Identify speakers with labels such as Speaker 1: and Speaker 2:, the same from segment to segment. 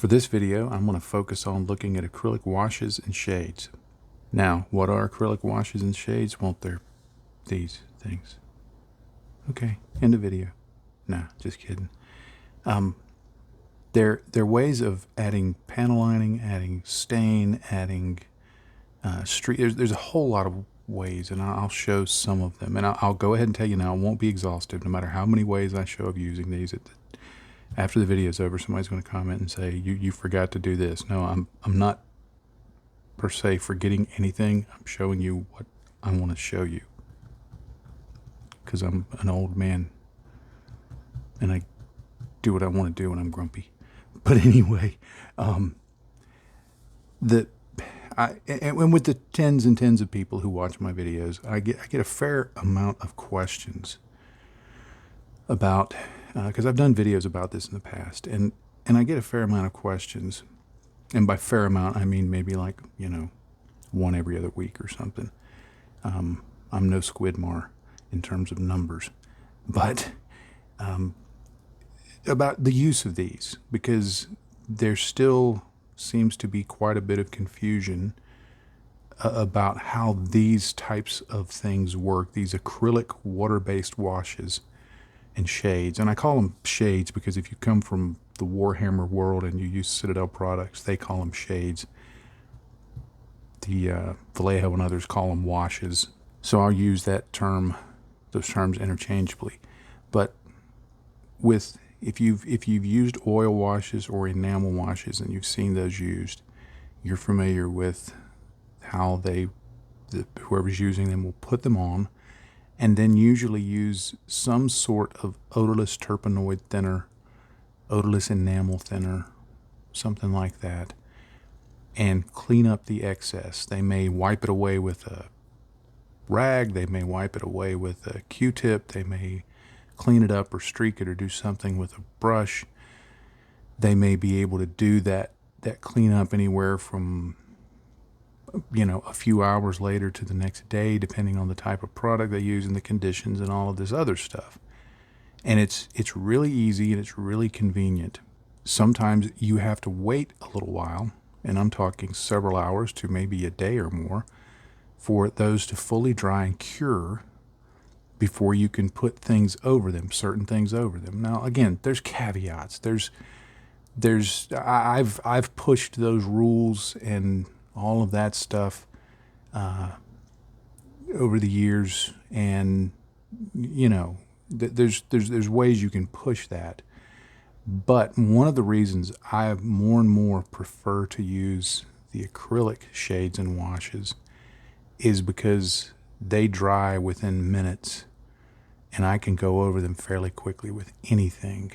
Speaker 1: For this video, I'm going to focus on looking at acrylic washes and shades. Now, what are acrylic washes and shades? Well, they're these things. Okay, end of video. Nah, just kidding. They're ways of adding panel lining, adding stain, adding streak. There's a whole lot of ways, and I'll show some of them. And I'll go ahead and tell you now, it won't be exhaustive, no matter how many ways I show of using these. After the video is over, somebody's going to comment and say, you forgot to do this. No, I'm not per se forgetting anything. I'm showing you what I want to show you, because I'm an old man and I do what I want to do when I'm grumpy. But anyway, and with the tens and tens of people who watch my videos, I get a fair amount of questions about, because I've done videos about this in the past, and I get a fair amount of questions, and by fair amount I mean maybe like, one every other week or something. I'm no Squidmar in terms of numbers, but about the use of these, because there still seems to be quite a bit of confusion about how these types of things work, these acrylic water-based washes and shades. And I call them shades because if you come from the Warhammer world and you use Citadel products, they call them shades. The Vallejo and others call them washes. So I'll use those terms interchangeably. But if you've used oil washes or enamel washes and you've seen those used, you're familiar with how whoever's using them will put them on, and then usually use some sort of odorless terpenoid thinner, odorless enamel thinner, something like that, and clean up the excess. They may wipe it away with a rag, they may wipe it away with a Q-tip, they may clean it up or streak it or do something with a brush. They may be able to do that cleanup anywhere from a few hours later to the next day, depending on the type of product they use and the conditions and all of this other stuff. And it's really easy and it's really convenient. Sometimes you have to wait a little while, and I'm talking several hours to maybe a day or more, for those to fully dry and cure before you can put things over them, certain things over them. Now, again, there's caveats. I've pushed those rules and all of that stuff over the years, and there's ways you can push that. But one of the reasons I more and more prefer to use the acrylic shades and washes is because they dry within minutes, and I can go over them fairly quickly with anything.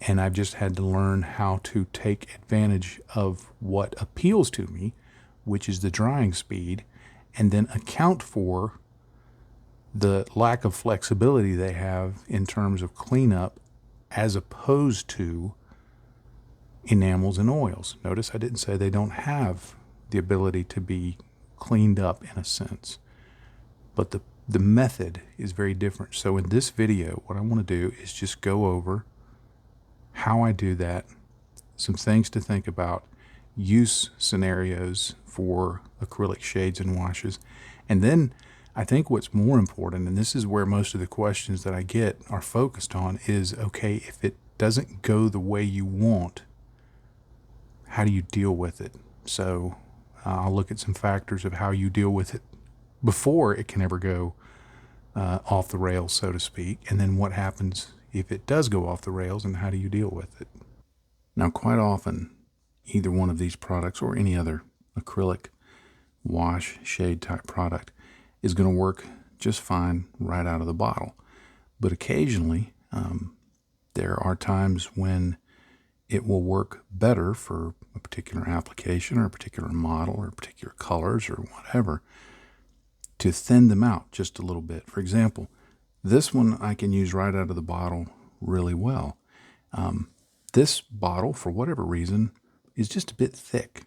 Speaker 1: And I've just had to learn how to take advantage of what appeals to me, which is the drying speed, and then account for the lack of flexibility they have in terms of cleanup as opposed to enamels and oils. Notice I didn't say they don't have the ability to be cleaned up in a sense, but the method is very different. So in this video, what I want to do is just go over how I do that, some things to think about, use scenarios for acrylic shades and washes. And then I think what's more important, and this is where most of the questions that I get are focused on, is, okay, if it doesn't go the way you want, how do you deal with it? So I'll look at some factors of how you deal with it before it can ever go off the rails, so to speak, and then what happens if it does go off the rails and how do you deal with it. Now, quite often, either one of these products or any other acrylic wash shade type product is going to work just fine right out of the bottle. But occasionally, there are times when it will work better for a particular application or a particular model or particular colors or whatever, to thin them out just a little bit. For example, this one I can use right out of the bottle really well. This bottle, for whatever reason, is just a bit thick.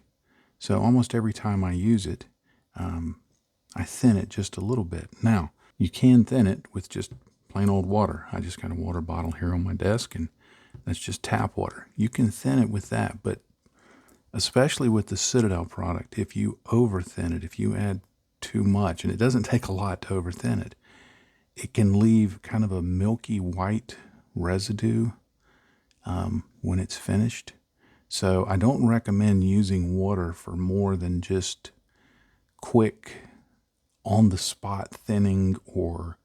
Speaker 1: So almost every time I use it, I thin it just a little bit. Now, you can thin it with just plain old water. I just got a water bottle here on my desk, and That's just tap water. You can thin it with that, but especially with the Citadel product, if you over thin it, if you add too much, and it doesn't take a lot to over thin it, it can leave kind of a milky white residue when it's finished. So I don't recommend using water for more than just quick on-the-spot thinning or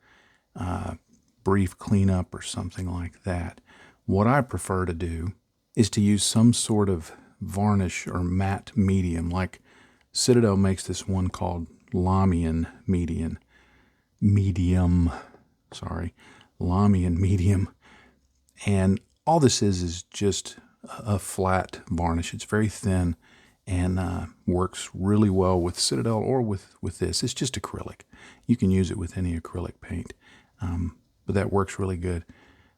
Speaker 1: brief cleanup or something like that. What I prefer to do is to use some sort of varnish or matte medium. Like Citadel makes this one called Lahmian Medium. Lahmian Medium. And all this is just a flat varnish. It's very thin and works really well with Citadel or with this. It's just acrylic. You can use it with any acrylic paint, but that works really good.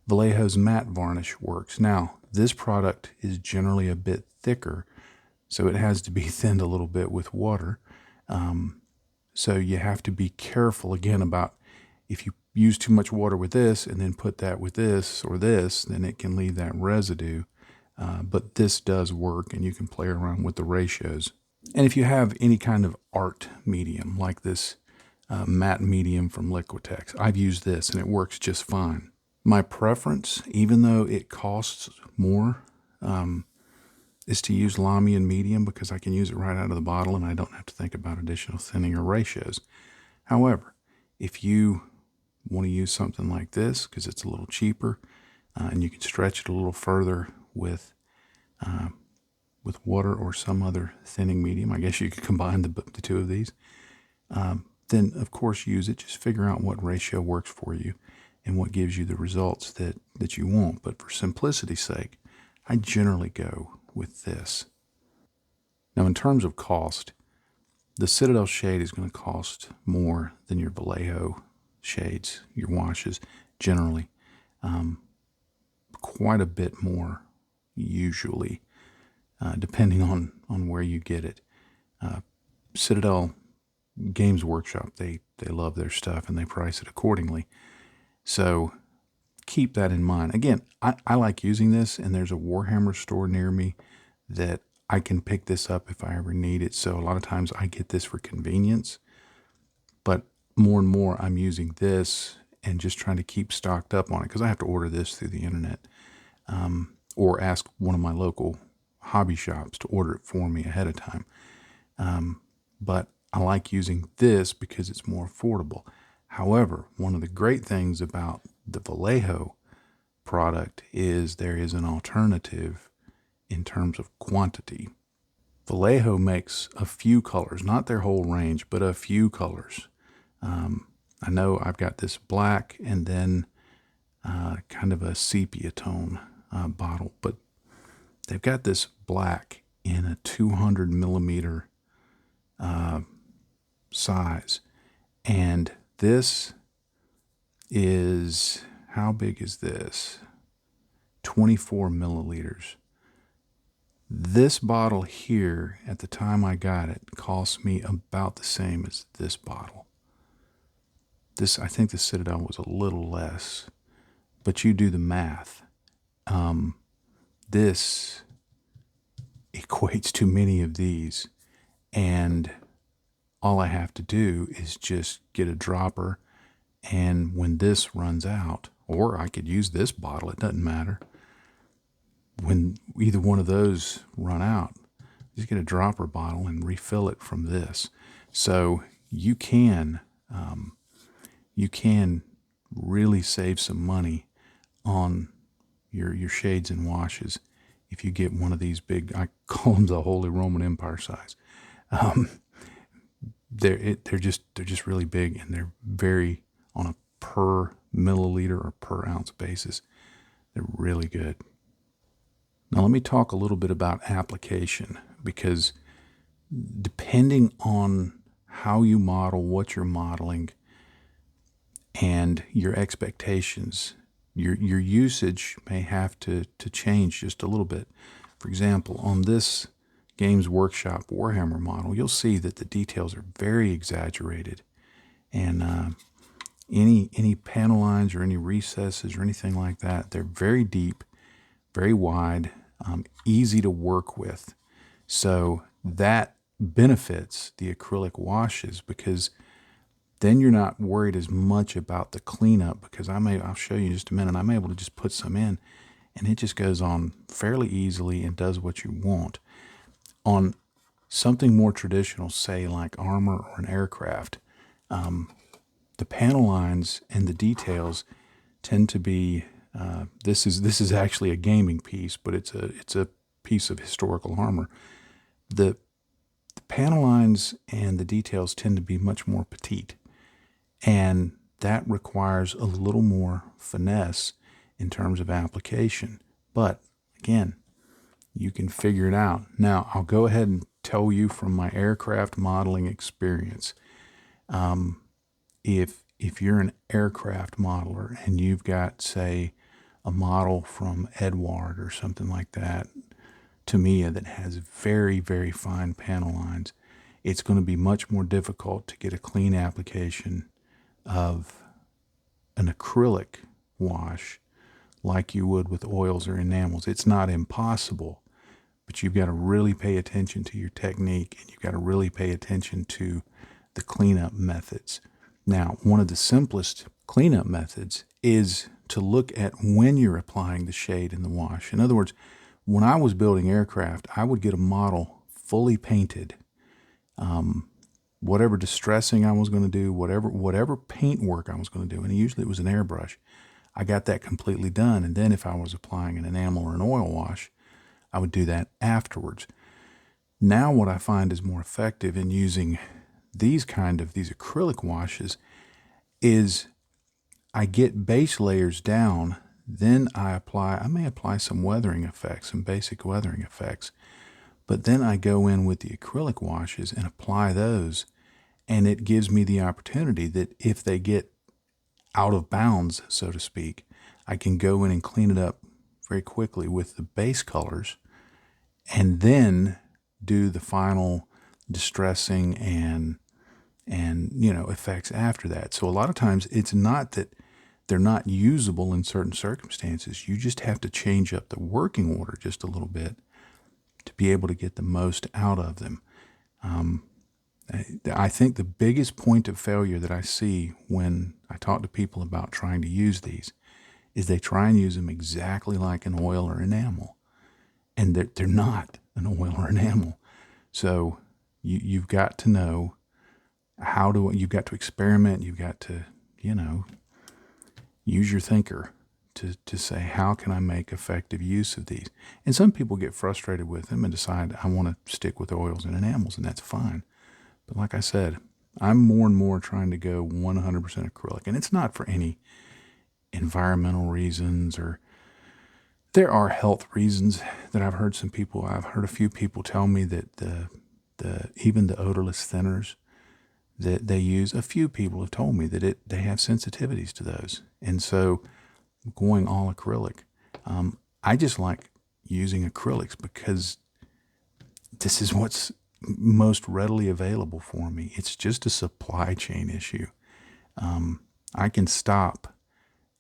Speaker 1: Vallejo's matte varnish works. Now, this product is generally a bit thicker, so it has to be thinned a little bit with water. So you have to be careful, again, about if you use too much water with this and then put that with this or this, then it can leave that residue. But this does work, and you can play around with the ratios. And if you have any kind of art medium, like this matte medium from Liquitex, I've used this, and it works just fine. My preference, even though it costs more, is to use Lahmian Medium because I can use it right out of the bottle and I don't have to think about additional thinning or ratios. However, if you want to use something like this because it's a little cheaper and you can stretch it a little further with water or some other thinning medium, I guess you could combine the two of these, then of course use it. Just figure out what ratio works for you and what gives you the results that you want. But for simplicity's sake, I generally go with this. Now, in terms of cost, the Citadel shade is going to cost more than your Vallejo shades, your washes, generally. Quite a bit more, usually, depending on where you get it. Citadel Games Workshop, they love their stuff and they price it accordingly. So keep that in mind. Again, I like using this, and there's a Warhammer store near me that I can pick this up if I ever need it. So a lot of times I get this for convenience, but more and more I'm using this and just trying to keep stocked up on it because I have to order this through the internet or ask one of my local hobby shops to order it for me ahead of time. But I like using this because it's more affordable. However, one of the great things about the Vallejo product is there is an alternative in terms of quantity. Vallejo makes a few colors, not their whole range, but a few colors. I know I've got this black and then kind of a sepia tone bottle, but they've got this black in a 200 millimeter size. And this is, how big is this? 24 milliliters. This bottle here, at the time I got it, cost me about the same as this bottle. This, I think the Citadel was a little less, but you do the math. This equates to many of these, and all I have to do is just get a dropper, and when this runs out, or I could use this bottle, it doesn't matter. When either one of those run out, just get a dropper bottle and refill it from this. So you can really save some money on your shades and washes if you get one of these big, I call them the Holy Roman Empire size. They're just really big, and they're very, on a per milliliter or per ounce basis, they're really good. Now let me talk a little bit about application, because depending on how you model, what you're modeling, and your expectations, your usage may have to change just a little bit. For example, on this Games Workshop Warhammer model, you'll see that the details are very exaggerated, and any panel lines or any recesses or anything like that, they're very deep, very wide, easy to work with. So that benefits the acrylic washes, because then you're not worried as much about the cleanup, because I'll show you in just a minute, I'm able to just put some in and it just goes on fairly easily and does what you want. On something more traditional, say like armor or an aircraft, the panel lines and the details tend to be, this is actually a gaming piece, but it's a piece of historical armor. The panel lines and the details tend to be much more petite, and that requires a little more finesse in terms of application. But again, you can figure it out. Now, I'll go ahead and tell you from my aircraft modeling experience. If you're an aircraft modeler and you've got, say, a model from Edward or something like that, Tamiya, that has very, very fine panel lines, it's going to be much more difficult to get a clean application of an acrylic wash like you would with oils or enamels. It's not impossible, but you've got to really pay attention to your technique, and you've got to really pay attention to the cleanup methods. Now, one of the simplest cleanup methods is to look at when you're applying the shade in the wash. In other words, when I was building aircraft, I would get a model fully painted. Whatever distressing I was going to do, whatever paint work I was going to do, and usually it was an airbrush, I got that completely done. And then if I was applying an enamel or an oil wash, I would do that afterwards. Now what I find is more effective in using these acrylic washes is I get base layers down, then I may apply some weathering effects, some basic weathering effects, but then I go in with the acrylic washes and apply those, and it gives me the opportunity that if they get out of bounds, so to speak, I can go in and clean it up very quickly with the base colors, and then do the final distressing and effects after that. So a lot of times it's not that they're not usable in certain circumstances. You just have to change up the working order just a little bit to be able to get the most out of them. I think the biggest point of failure that I see when I talk to people about trying to use these is they try and use them exactly like an oil or enamel, and they're not an oil or enamel. So you've got to know you've got to experiment, you've got to, use your thinker to say, how can I make effective use of these? And some people get frustrated with them and decide, I want to stick with oils and enamels, and that's fine. But like I said, I'm more and more trying to go 100% acrylic, and it's not for any environmental reasons, or there are health reasons that I've heard a few people tell me that even the odorless thinners that they use, a few people have told me that they have sensitivities to those. And so going all acrylic, I just like using acrylics because this is what's most readily available for me. It's just a supply chain issue. I can stop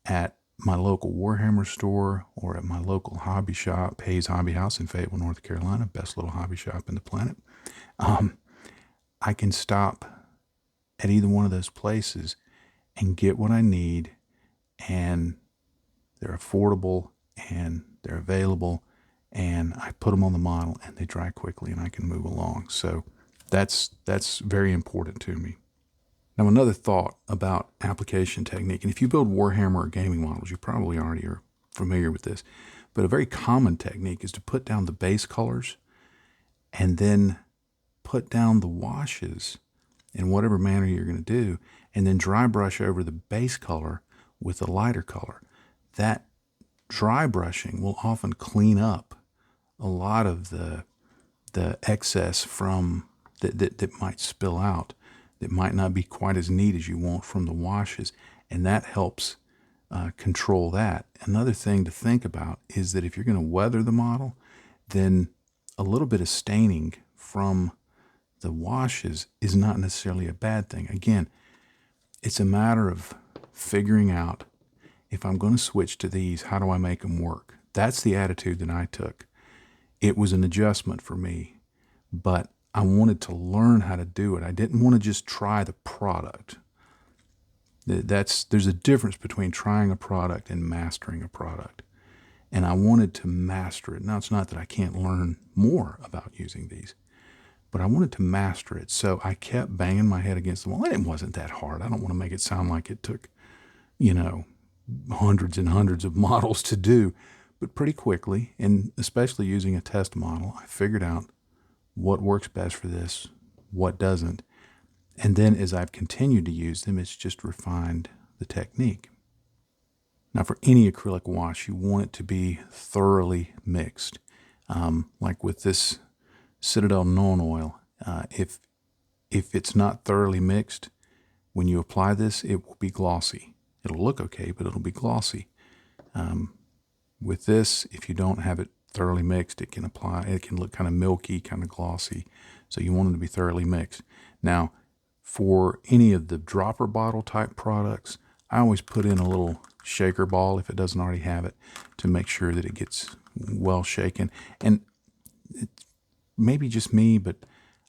Speaker 1: at my local Warhammer store or at my local hobby shop, Hayes Hobby House in Fayetteville, North Carolina, best little hobby shop in the planet. I can stop at either one of those places and get what I need, and they're affordable and they're available, and I put them on the model and they dry quickly and I can move along. So that's very important to me. Now, another thought about application technique, and if you build Warhammer or gaming models, you probably already are familiar with this, but a very common technique is to put down the base colors and then put down the washes in whatever manner you're going to do, and then dry brush over the base color with a lighter color. That dry brushing will often clean up a lot of the excess from that might spill out, that might not be quite as neat as you want from the washes, and that helps control that. Another thing to think about is that if you're going to weather the model, then a little bit of staining from the washes is not necessarily a bad thing. Again, it's a matter of figuring out, if I'm going to switch to these, how do I make them work? That's the attitude that I took. It was an adjustment for me, but I wanted to learn how to do it. I didn't want to just try the product. There's a difference between trying a product and mastering a product. And I wanted to master it. Now, it's not that I can't learn more about using these, but I wanted to master it. So I kept banging my head against the wall. And it wasn't that hard. I don't want to make it sound like it took, hundreds and hundreds of models to do. But pretty quickly, and especially using a test model, I figured out what works best for this, what doesn't. And then as I've continued to use them, it's just refined the technique. Now, for any acrylic wash, you want it to be thoroughly mixed. Like with this Citadel Nuln Oil, if it's not thoroughly mixed, when you apply this, it will be glossy. It'll look okay, but it'll be glossy. With this, if you don't have it thoroughly mixed, it can look kind of milky, kind of glossy. So you want it to be thoroughly mixed. Now, for any of the dropper bottle type products, I always put in a little shaker ball, if it doesn't already have it, to make sure that it gets well shaken. And it's maybe just me, but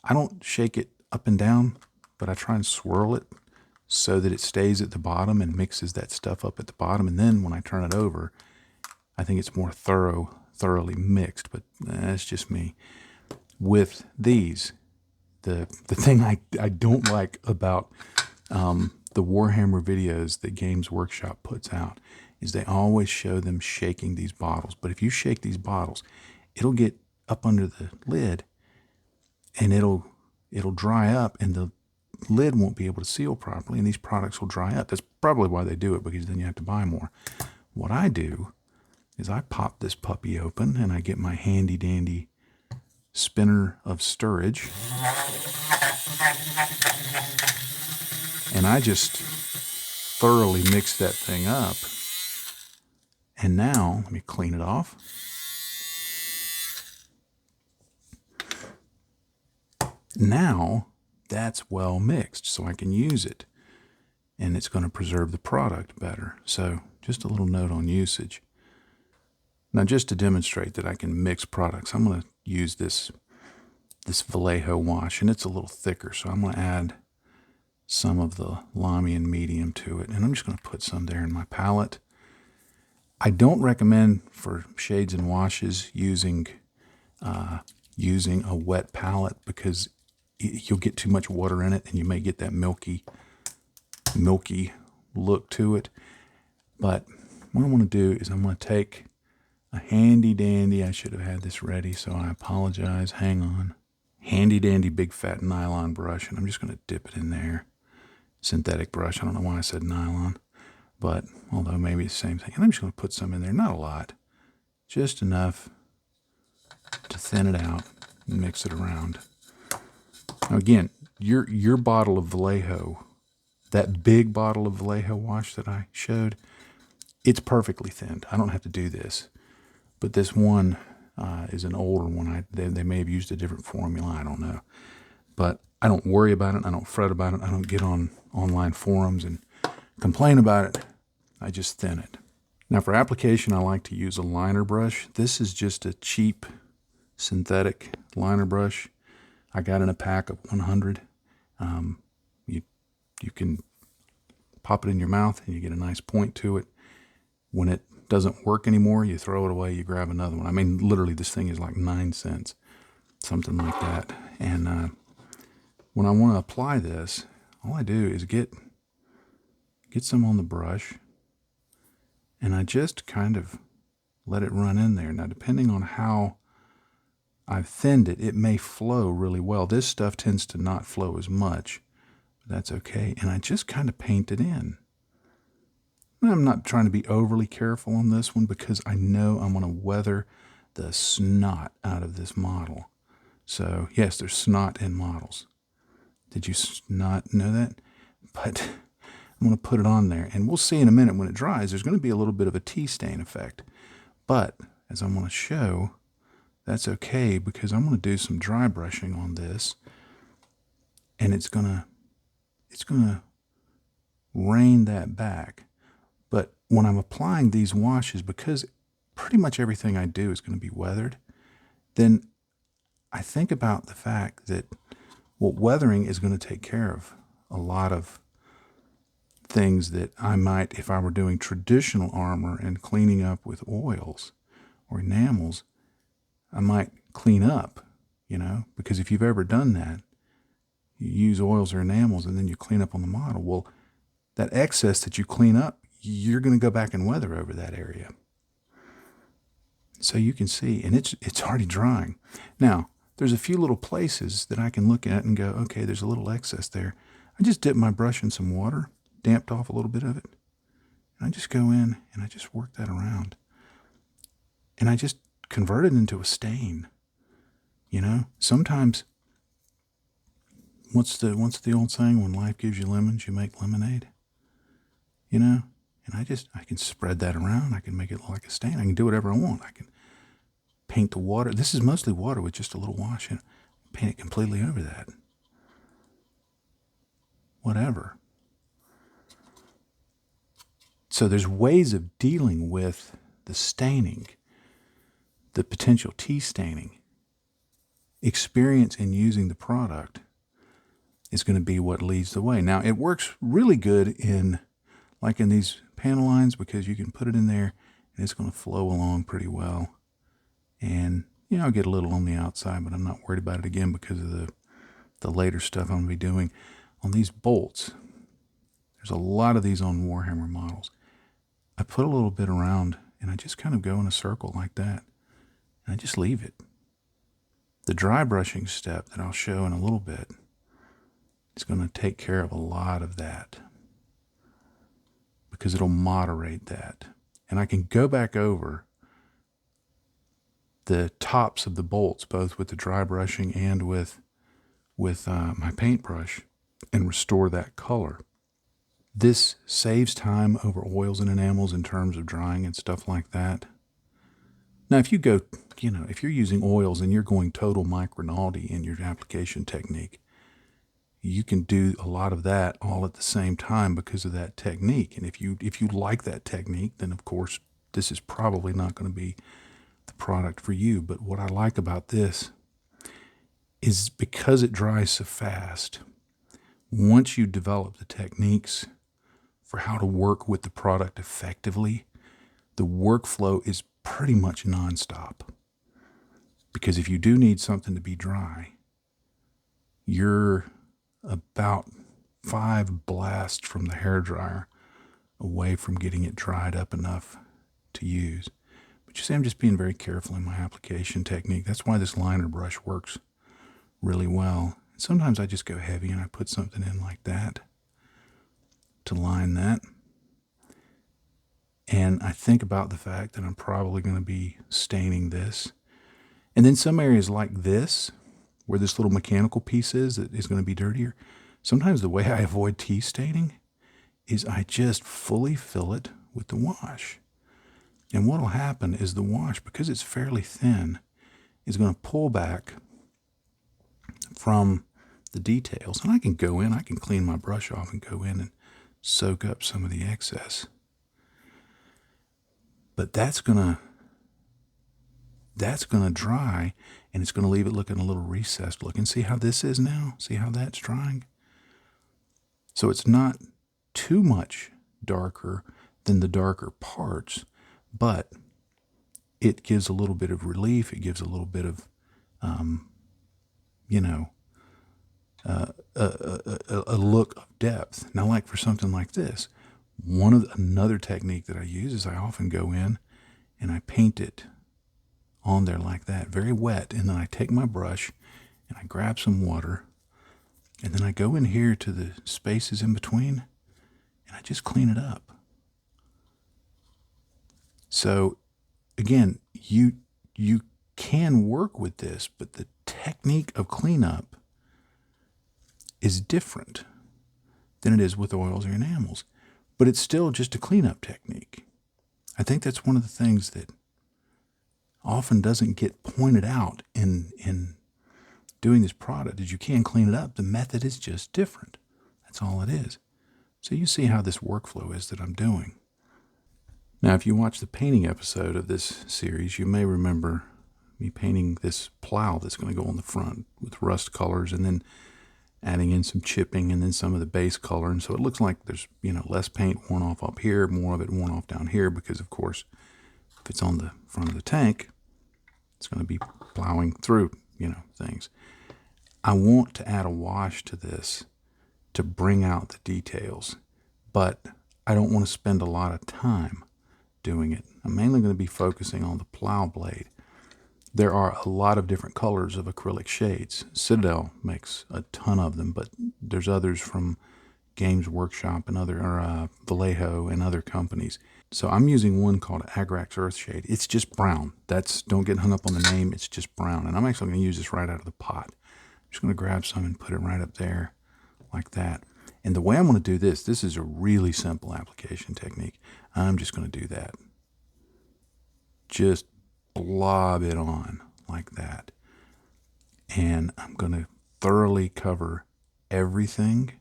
Speaker 1: I don't shake it up and down, but I try and swirl it so that it stays at the bottom and mixes that stuff up at the bottom. And then when I turn it over, I think it's more thoroughly mixed, but that's just me. With these, the thing I don't like about the Warhammer videos that Games Workshop puts out is they always show them shaking these bottles. But if you shake these bottles, it'll get up under the lid and it'll dry up, and the lid won't be able to seal properly, and these products will dry up. That's probably why they do it, because then you have to buy more. What I do is I pop this puppy open and I get my handy dandy spinner of stirrage, and I just thoroughly mix that thing up. And now, let me clean it off. Now, that's well mixed, so I can use it. And it's going to preserve the product better. So, just a little note on usage. Now, just to demonstrate that I can mix products, I'm going to use this Vallejo wash, and it's a little thicker, so I'm going to add some of the Lahmian Medium to it, and I'm just going to put some there in my palette. I don't recommend for shades and washes using a wet palette, because you'll get too much water in it, and you may get that milky look to it. But what I want to do is I'm going to take a handy dandy, I should have had this ready, so I apologize, hang on. Handy dandy big fat nylon brush, and I'm just going to dip it in there. Synthetic brush, I don't know why I said nylon, but although maybe it's the same thing. And I'm just going to put some in there, not a lot, just enough to thin it out and mix it around. Now again, your bottle of Vallejo, that big bottle of Vallejo wash that I showed, it's perfectly thinned. I don't have to do this. But this one is an older one. They may have used a different formula. I don't know. But I don't worry about it. I don't fret about it. I don't get on online forums and complain about it. I just thin it. Now for application, I like to use a liner brush. This is just a cheap synthetic liner brush. I got in a pack of 100. You can pop it in your mouth and you get a nice point to it. When it doesn't work anymore, you throw it away, you grab another one. I mean, literally, this thing is like 9 cents, something like that. And when I want to apply this, all I do is get some on the brush, and I just kind of let it run in there. Now, depending on how I've thinned it, it may flow really well. This stuff tends to not flow as much, but that's okay. And I just kind of paint it in. I'm not trying to be overly careful on this one, because I know I'm going to weather the snot out of this model. So, yes, there's snot in models. Did you not know that? But I'm going to put it on there, and we'll see in a minute when it dries. There's going to be a little bit of a tea stain effect. But, as I'm going to show, that's okay, because I'm going to do some dry brushing on this, and it's going to rein that back. But when I'm applying these washes, because pretty much everything I do is going to be weathered, then I think about the fact that, well, weathering is going to take care of a lot of things that I might, if I were doing traditional armor and cleaning up with oils or enamels, I might clean up, because if you've ever done that, you use oils or enamels and then you clean up on the model. Well, that excess that you clean up, you're going to go back and weather over that area. So you can see, and it's already drying. Now, there's a few little places that I can look at and go, okay, there's a little excess there. I just dip my brush in some water, damped off a little bit of it, and I just go in and I just work that around. And I just convert it into a stain. Sometimes, what's the old saying? When life gives you lemons, you make lemonade. And I can spread that around. I can make it look like a stain. I can do whatever I want. I can paint the water. This is mostly water with just a little wash in it. Paint it completely over that. Whatever. So there's ways of dealing with the staining, the potential tea staining. Experience in using the product is going to be what leads the way. Now, it works really good in these panel lines, because you can put it in there and it's going to flow along pretty well. And, I'll get a little on the outside, but I'm not worried about it again because of the later stuff I'm going to be doing. On these bolts, there's a lot of these on Warhammer models. I put a little bit around and I just kind of go in a circle like that. And I just leave it. The dry brushing step that I'll show in a little bit is going to take care of a lot of that, because it'll moderate that. And I can go back over the tops of the bolts, both with the dry brushing and with my paintbrush, and restore that color. This saves time over oils and enamels in terms of drying and stuff like that. Now, if you go, if you're using oils and you're going total micronality in your application technique, you can do a lot of that all at the same time because of that technique. And if you like that technique, then of course this is probably not going to be the product for you. But what I like about this is, because it dries so fast, once you develop the techniques for how to work with the product effectively, the workflow is pretty much nonstop. Because if you do need something to be dry, you're about 5 blasts from the hairdryer away from getting it dried up enough to use. But you see, I'm just being very careful in my application technique. That's why this liner brush works really well. Sometimes I just go heavy and I put something in like that to line that. And I think about the fact that I'm probably going to be staining this. And then some areas like this, where this little mechanical piece is that is going to be dirtier, sometimes the way I avoid tea staining is I just fully fill it with the wash. And what will happen is the wash, because it's fairly thin, is going to pull back from the details. And I can go in, I can clean my brush off and go in and soak up some of the excess. But that's going to dry, and it's going to leave it looking a little recessed looking. See how this is now? See how that's drying? So it's not too much darker than the darker parts, but it gives a little bit of relief. It gives a little bit of, a look of depth. Now, like for something like this, another technique that I use is I often go in and I paint it on there like that, very wet, and then I take my brush and I grab some water, and then I go in here to the spaces in between and I just clean it up. So again, you can work with this, but the technique of cleanup is different than it is with oils or enamels, but it's still just a cleanup technique. I think that's one of the things that often doesn't get pointed out in doing this product, is you can clean it up. The method is just different. That's all it is. So you see how this workflow is that I'm doing. Now, if you watch the painting episode of this series, you may remember me painting this plow that's going to go on the front with rust colors, and then adding in some chipping and then some of the base color. And so it looks like there's, less paint worn off up here, more of it worn off down here, because of course, if it's on the front of the tank, it's going to be plowing through, things. I want to add a wash to this to bring out the details, but I don't want to spend a lot of time doing it. I'm mainly going to be focusing on the plow blade. There are a lot of different colors of acrylic shades. Citadel makes a ton of them, but there's others from Games Workshop and Vallejo and other companies. So I'm using one called Agrax Earthshade. It's just brown. Don't get hung up on the name. It's just brown. And I'm actually going to use this right out of the pot. I'm just going to grab some and put it right up there like that. And the way I'm going to do this is a really simple application technique. I'm just going to do that. Just blob it on like that. And I'm going to thoroughly cover everything.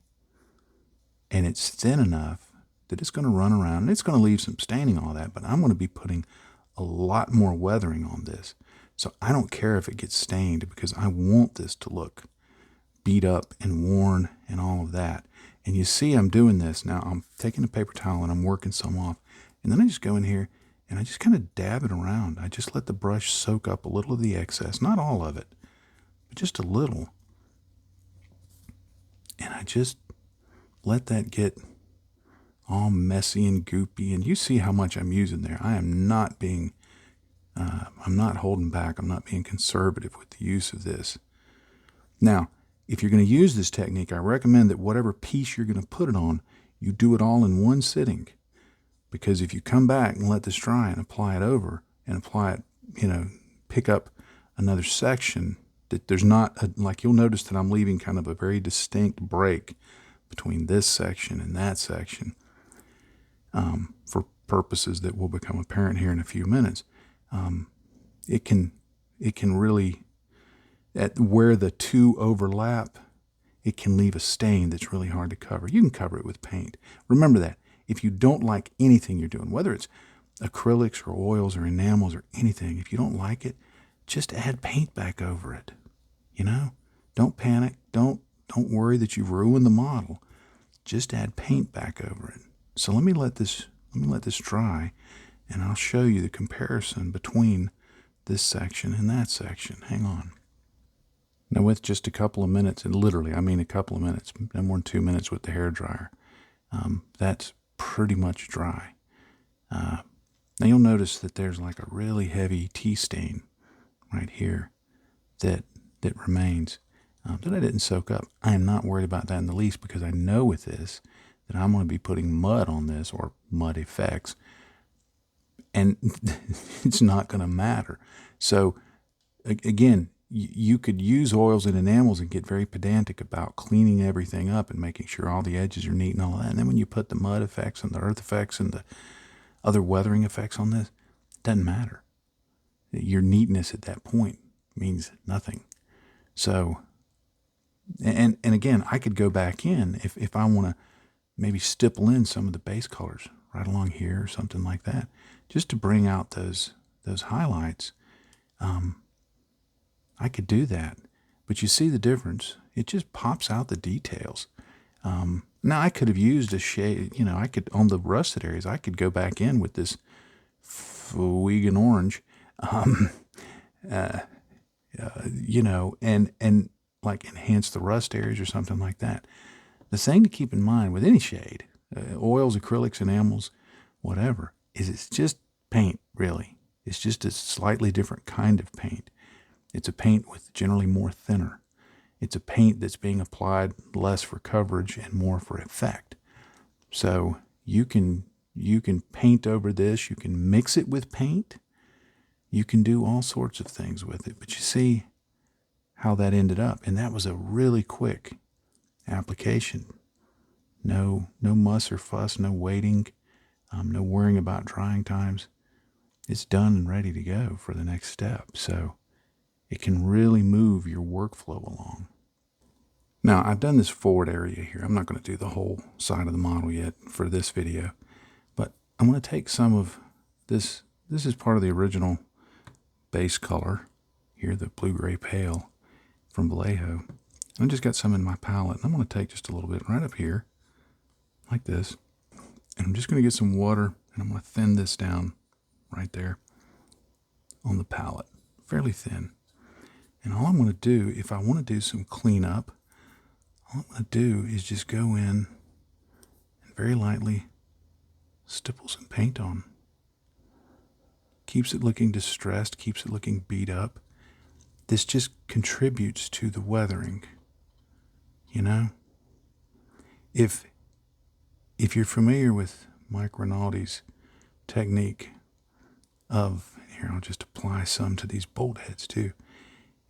Speaker 1: And it's thin enough that it's going to run around. And it's going to leave some staining, all that. But I'm going to be putting a lot more weathering on this. So I don't care if it gets stained, because I want this to look beat up and worn and all of that. And you see I'm doing this. Now I'm taking a paper towel and I'm working some off. And then I just go in here and I just kind of dab it around. I just let the brush soak up a little of the excess. Not all of it, but just a little. And I just let that get all messy and goopy. And you see how much I'm using there. I am not being, I'm not holding back. I'm not being conservative with the use of this. Now, if you're going to use this technique, I recommend that whatever piece you're going to put it on, you do it all in one sitting. Because if you come back and let this dry and apply it over and apply it, pick up another section, that there's not, like you'll notice that I'm leaving kind of a very distinct break between this section and that section, for purposes that will become apparent here in a few minutes. It can really, at where the two overlap, it can leave a stain that's really hard to cover. You can cover it with paint. Remember that. If you don't like anything you're doing, whether it's acrylics or oils or enamels or anything, if you don't like it, just add paint back over it. Don't panic. Don't worry that you've ruined the model. Just add paint back over it. So let me let this dry, and I'll show you the comparison between this section and that section. Hang on. Now, with just a couple of minutes, and literally, I mean a couple of minutes, no more than 2 minutes with the hairdryer, that's pretty much dry. Now you'll notice that there's like a really heavy tea stain right here that remains, that I didn't soak up. I am not worried about that in the least, because I know with this that I'm going to be putting mud on this, or mud effects, and it's not going to matter. So again, you could use oils and enamels and get very pedantic about cleaning everything up and making sure all the edges are neat and all that. And then when you put the mud effects and the earth effects and the other weathering effects on this, it doesn't matter. Your neatness at that point means nothing. So, and again, I could go back in if I want to maybe stipple in some of the base colors right along here or something like that, just to bring out those highlights. I could do that, but you see the difference. It just pops out the details. Now I could have used a shade, I could, on the rusted areas, I could go back in with this Fuegan orange, and like enhance the rust areas or something like that. The thing to keep in mind with any shade, oils, acrylics, enamels, whatever, is it's just paint, really. It's just a slightly different kind of paint. It's a paint with generally more thinner. It's a paint that's being applied less for coverage and more for effect. So you can paint over this. You can mix it with paint. You can do all sorts of things with it. But you see how that ended up. And that was a really quick application. No muss or fuss, no waiting, no worrying about drying times. It's done and ready to go for the next step. So it can really move your workflow along. Now, I've done this forward area here. I'm not going to do the whole side of the model yet for this video, but I'm going to take some of This is part of the original base color here, the blue-gray pale from Vallejo. I just got some in my palette, and I'm going to take just a little bit right up here, like this. And I'm just going to get some water, and I'm going to thin this down right there on the palette, fairly thin. And all I'm going to do, if I want to do some cleanup, all I'm going to do is just go in and very lightly stipple some paint on. Keeps it looking distressed, keeps it looking beat up. This just contributes to the weathering, you know? If you're familiar with Mike Rinaldi's technique of, here I'll just apply some to these bolt heads too.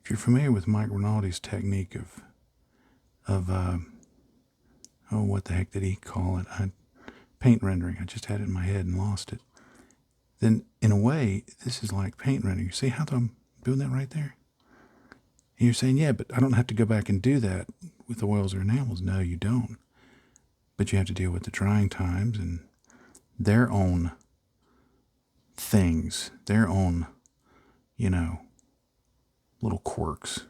Speaker 1: If you're familiar with Mike Rinaldi's technique of oh, what the heck did he call it? Paint rendering. I just had it in my head and lost it. Then, in a way, this is like paint rendering. You see how I'm doing that right there? And you're saying, yeah, but I don't have to go back and do that with oils or enamels. No, you don't. But you have to deal with the drying times and their own things, their own, you know, little quirks.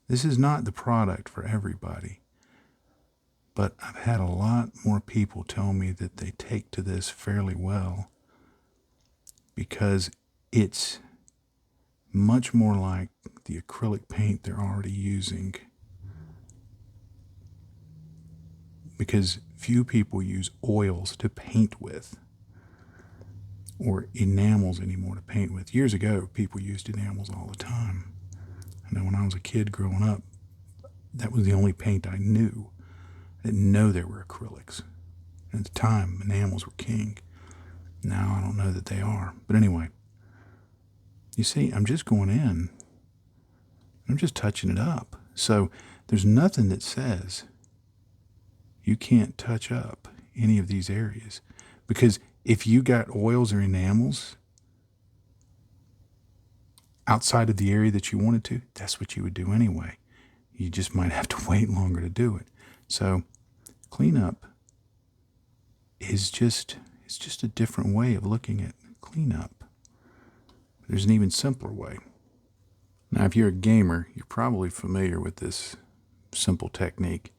Speaker 1: This is not the product for everybody. But I've had a lot more people tell me that they take to this fairly well because it's much more like the acrylic paint they're already using. Because few people use oils to paint with or enamels anymore to paint with. Years ago, people used enamels all the time. I know when I was a kid growing up, that was the only paint I knew. I didn't know there were acrylics. At the time, enamels were king. Now I don't know that they are. But anyway, you see, I'm just going in. I'm just touching it up. So there's nothing that says you can't touch up any of these areas. Because if you got oils or enamels outside of the area that you wanted to, that's what you would do anyway. You just might have to wait longer to do it. So cleanup is just a different way of looking at cleanup. There's an even simpler way. Now, if you're a gamer, you're probably familiar with this simple technique,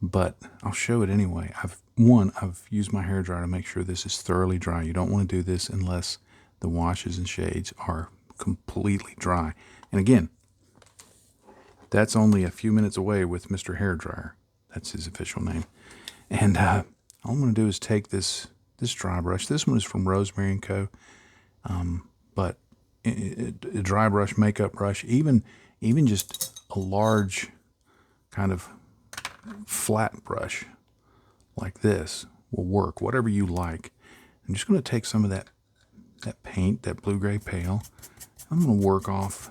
Speaker 1: but I'll show it anyway. I've used my hairdryer to make sure this is thoroughly dry. You don't want to do this unless the washes and shades are completely dry. And again, that's only a few minutes away with Mr. Hairdryer. That's his official name. And all I'm going to do is take this dry brush. This one is from Rosemary & Co. But a dry brush, makeup brush, even just a large kind of flat brush like this will work, whatever you like. I'm just going to take some of that paint, that blue-gray pale. I'm going to work off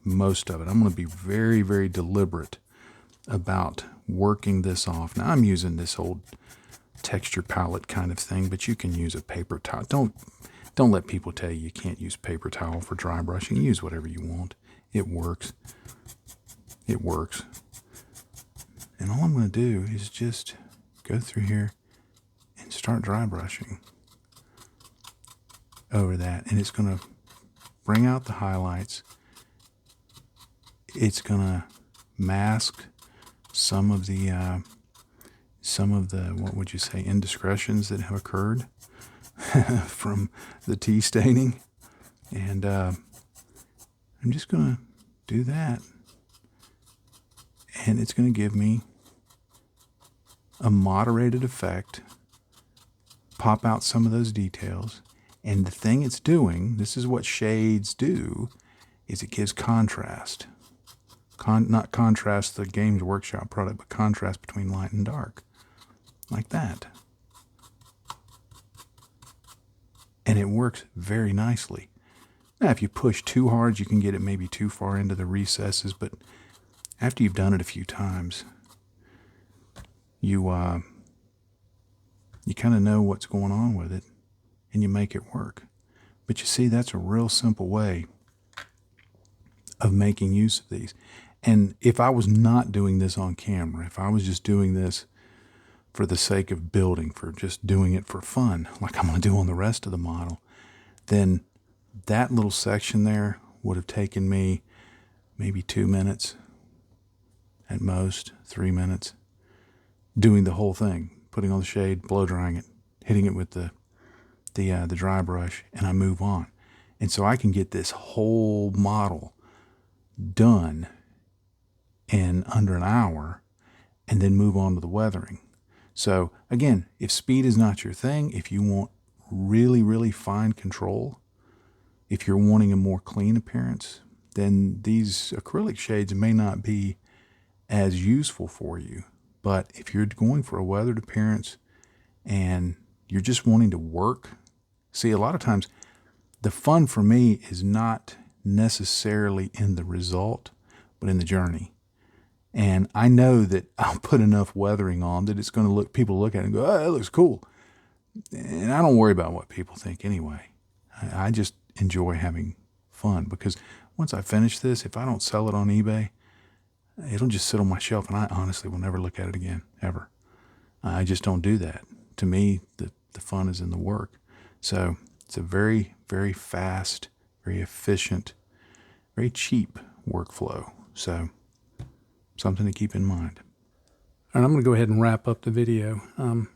Speaker 1: most of it. I'm going to be very, very deliberate about working this off. Now, I'm using this old texture palette kind of thing, but you can use a paper towel. Don't let people tell you can't use paper towel for dry brushing. Use whatever you want. It works. It works. And all I'm going to do is just go through here and start dry brushing over that. And it's going to bring out the highlights. It's going to mask some of the, what would you say, indiscretions that have occurred from the tea staining. And I'm just going to do that. And it's going to give me a moderated effect, pop out some of those details. And the thing it's doing, this is what shades do, is it gives contrast. Not contrast the Games Workshop product, but contrast between light and dark. Like that. And it works very nicely. Now, if you push too hard, you can get it maybe too far into the recesses, but after you've done it a few times, you kind of know what's going on with it, and you make it work. But you see, that's a real simple way of making use of these. And if I was not doing this on camera, if I was just doing this for the sake of building, for just doing it for fun, like I'm going to do on the rest of the model, then that little section there would have taken me maybe 2 minutes, at most 3 minutes, doing the whole thing, putting on the shade, blow drying it, hitting it with the dry brush, and I move on. And so I can get this whole model done in under an hour and then move on to the weathering. So again, if speed is not your thing, if you want really, really fine control, if you're wanting a more clean appearance, then these acrylic shades may not be as useful for you. But if you're going for a weathered appearance and you're just wanting to work, see, a lot of times the fun for me is not necessarily in the result, but in the journey. And I know that I'll put enough weathering on that it's going to people look at it and go, oh, that looks cool. And I don't worry about what people think anyway. I just enjoy having fun, because once I finish this, if I don't sell it on eBay, it'll just sit on my shelf, and I honestly will never look at it again, ever. I just don't do that. To me, the fun is in the work. So it's a very, very fast, very efficient, very cheap workflow. So something to keep in mind. All right, I'm going to go ahead and wrap up the video.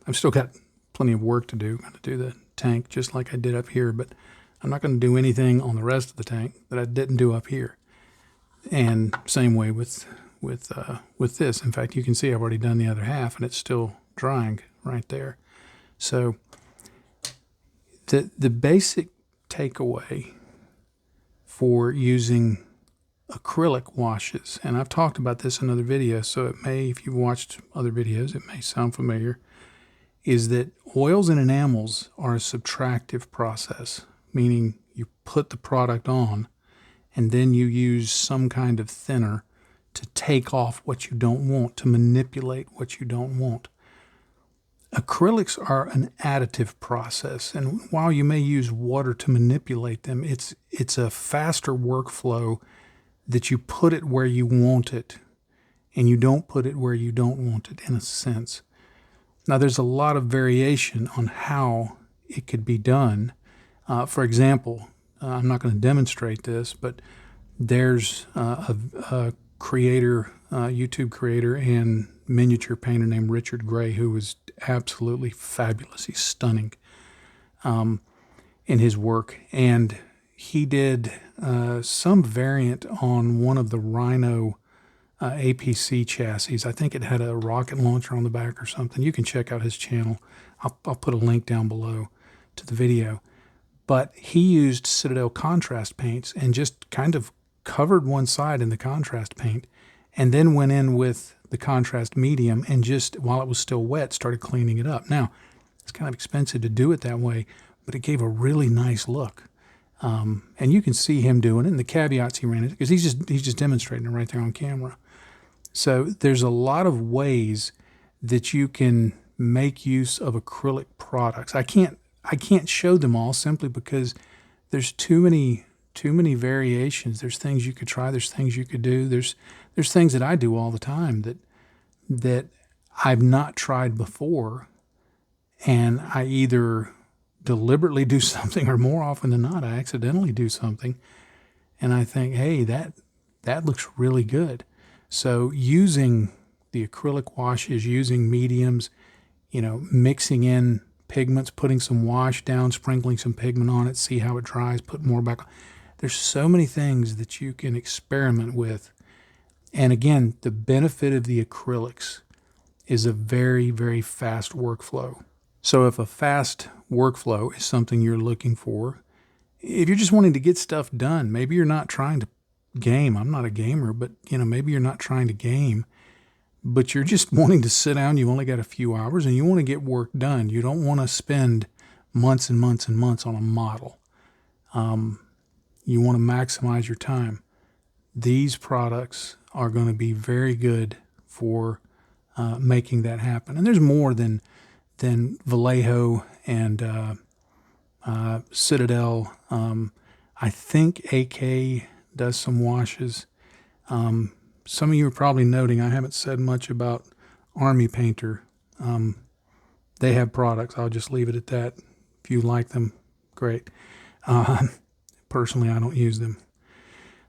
Speaker 1: I've still got plenty of work to do. I'm going to do the tank just like I did up here, but I'm not going to do anything on the rest of the tank that I didn't do up here. And same way with this. In fact, you can see I've already done the other half, and it's still drying right there. So the basic takeaway for using acrylic washes, and I've talked about this in other videos, so it may, if you've watched other videos, it may sound familiar, is that oils and enamels are a subtractive process, meaning you put the product on and then you use some kind of thinner to take off what you don't want, to manipulate what you don't want. Acrylics are an additive process, and while you may use water to manipulate them, it's a faster workflow that you put it where you want it, and you don't put it where you don't want it, in a sense. Now, there's a lot of variation on how it could be done. For example, I'm not going to demonstrate this, but there's a creator, YouTube creator and miniature painter named Richard Gray, who was absolutely fabulous. He's stunning in his work. And he did some variant on one of the Rhino APC chassis. I think it had a rocket launcher on the back or something. You can check out his channel. I'll put a link down below to the video. But he used Citadel contrast paints and just kind of covered one side in the contrast paint, and then went in with the contrast medium and just, while it was still wet, started cleaning it up. Now, it's kind of expensive to do it that way, but it gave a really nice look. And you can see him doing it, and the caveats he ran into, because he's just demonstrating it right there on camera. So there's a lot of ways that you can make use of acrylic products. I can't show them all, simply because there's too many variations. There's things you could try. There's things you could do. There's things that I do all the time that I've not tried before, and I either deliberately do something, or more often than not, I accidentally do something, and I think, hey, that looks really good. So using the acrylic washes, using mediums, mixing in pigments, putting some wash down, sprinkling some pigment on it, see how it dries, put more back on. There's so many things that you can experiment with. And again, the benefit of the acrylics is a very, very fast workflow. So if a fast workflow is something you're looking for, if you're just wanting to get stuff done, maybe you're not trying to game. I'm not a gamer, but maybe you're not trying to game, but you're just wanting to sit down. You've only got a few hours and you want to get work done. You don't want to spend months and months and months on a model. You want to maximize your time. These products are going to be very good for making that happen. And there's more than Vallejo and Citadel. I think AK does some washes. Some of you are probably noting I haven't said much about Army Painter. They have products. I'll just leave it at that. If you like them, great. Personally, I don't use them.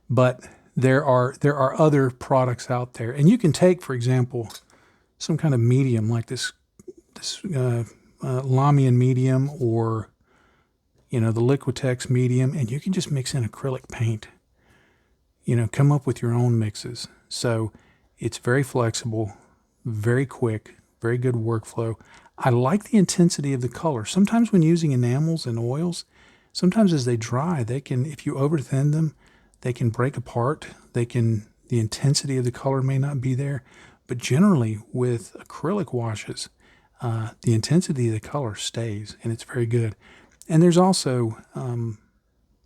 Speaker 1: But there are other products out there. And you can take, for example, some kind of medium like this Lahmian Medium, or the Liquitex Medium, and you can just mix in acrylic paint. Come up with your own mixes. So it's very flexible, very quick, very good workflow. I like the intensity of the color. Sometimes when using enamels and oils, sometimes as they dry, they can, if you over thin them, they can break apart. The intensity of the color may not be there. But generally with acrylic washes, the intensity of the color stays, and it's very good. And there's also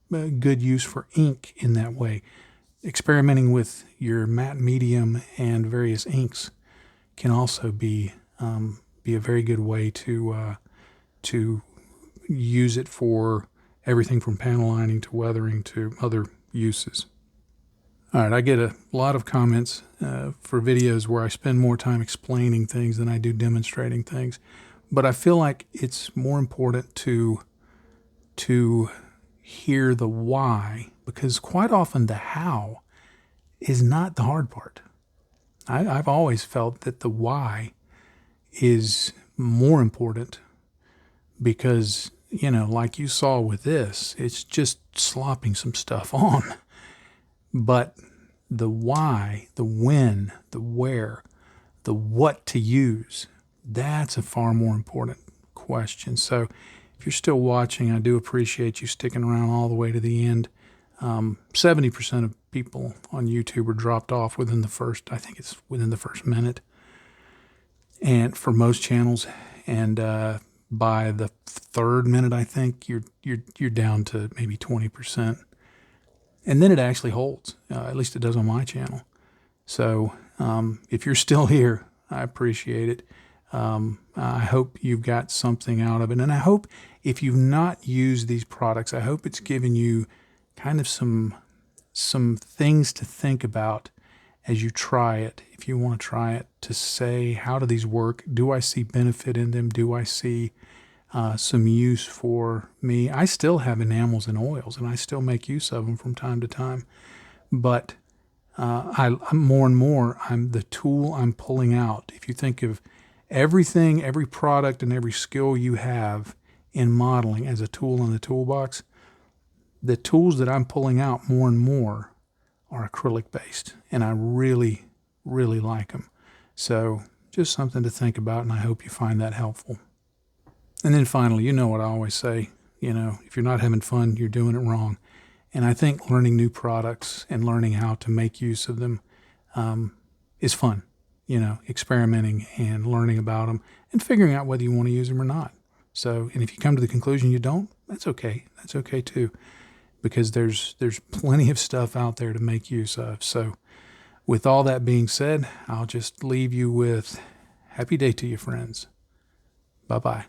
Speaker 1: good use for ink in that way. Experimenting with your matte medium and various inks can also be a very good way to use it for everything from panel lining to weathering to other uses. All right, I get a lot of comments for videos where I spend more time explaining things than I do demonstrating things. But I feel like it's more important to hear the why, because quite often the how is not the hard part. I've always felt that the why is more important because, like you saw with this, it's just slopping some stuff on. But the why, the when, the where, the what to use, that's a far more important question. So if you're still watching, I do appreciate you sticking around all the way to the end. 70% of people on YouTube are dropped off within the first minute. And for most channels, and by the third minute, I think you're down to maybe 20%. And then it actually holds. At least it does on my channel. So if you're still here, I appreciate it. I hope you've got something out of it. And I hope if you've not used these products, I hope it's given you kind of some things to think about as you try it. If you want to try it, to say, how do these work? Do I see benefit in them? Do I see some use for me? I still have enamels and oils, and I still make use of them from time to time. But I'm more and more, the tool I'm pulling out. If you think of everything, every product, and every skill you have in modeling as a tool in the toolbox, the tools that I'm pulling out more and more are acrylic based, and I really, really like them. So just something to think about, and I hope you find that helpful. And then finally, what I always say, if you're not having fun, you're doing it wrong. And I think learning new products and learning how to make use of them is fun. Experimenting and learning about them and figuring out whether you want to use them or not. So, and if you come to the conclusion you don't, that's okay. That's okay too, because there's plenty of stuff out there to make use of. So with all that being said, I'll just leave you with happy day to you, friends. Bye-bye.